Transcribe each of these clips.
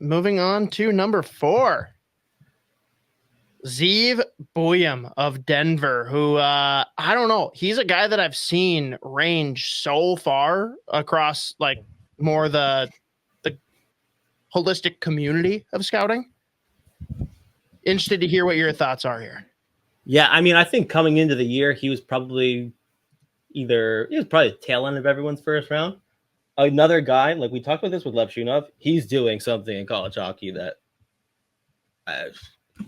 moving on to number 4. Zeev Buium of Denver, who I don't know. He's a guy that I've seen range so far across like more the holistic community of scouting. Interested to hear what your thoughts are here. Yeah, I mean, I think coming into the year, he was probably the tail end of everyone's first round. Another guy, like we talked about this with Lev Shunov, he's doing something in college hockey that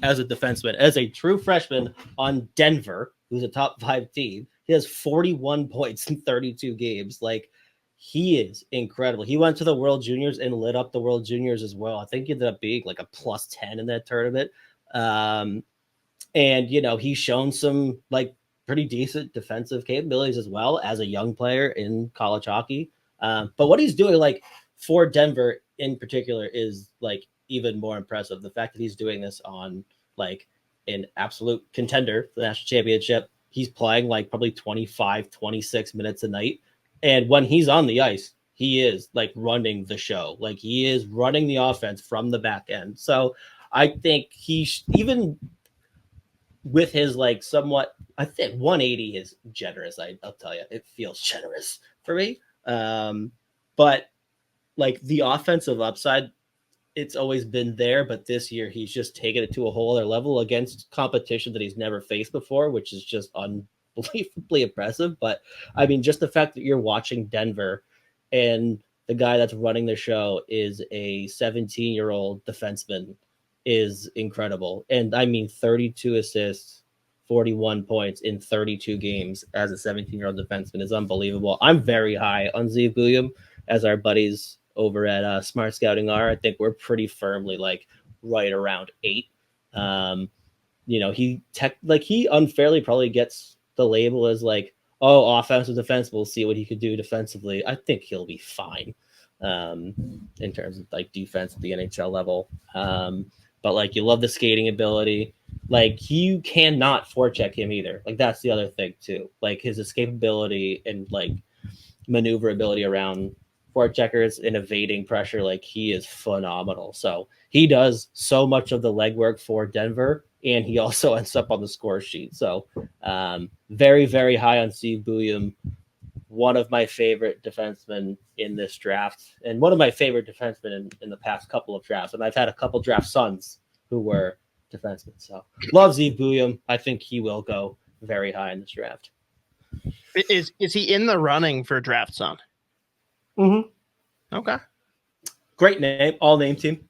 as a defenseman, as a true freshman on Denver, who's a top 5 team, he has 41 points in 32 games. Like, he is incredible. He went to the World Juniors and lit up the World Juniors as well. I think he ended up being like a plus 10 in that tournament. And, he's shown some like pretty decent defensive capabilities as well as a young player in college hockey. But what he's doing, like, for Denver in particular is like even more impressive. The fact that he's doing this on like an absolute contender for the national championship. He's playing like probably 25, 26 minutes a night. And when he's on the ice, he is like running the show. Like, he is running the offense from the back end. So I think even with his like somewhat, I think 180 is generous. I'll tell you, it feels generous for me. But like the offensive upside, it's always been there, but this year he's just taken it to a whole other level against competition that he's never faced before, which is just unbelievably impressive. But I mean, just the fact that you're watching Denver and the guy that's running the show is a 17-year-old defenseman is incredible. And I mean, 32 assists, 41 points in 32 games as a 17-year-old defenseman is unbelievable. I'm very high on Zeev Buium, as our buddies over at Smart Scouting are. I think we're pretty firmly like right around 8. He unfairly probably gets the label as like, oh, offensive defense. We'll see what he could do defensively. I think he'll be fine in terms of like defense at the NHL level. But like, you love the skating ability. Like, you cannot forecheck him either. Like, that's the other thing too. Like, his escapability and like maneuverability around forecheckers and evading pressure, like, he is phenomenal. So he does so much of the legwork for Denver, and he also ends up on the score sheet. So very, very high on Zeev Buium. One of my favorite defensemen in this draft, and one of my favorite defensemen in the past couple of drafts. And I've had a couple draft sons who were defensemen. So love Zeev Buium. I think he will go very high in this draft. Is he in the running for draft son? Mm-hmm. Okay. Great name, all name team.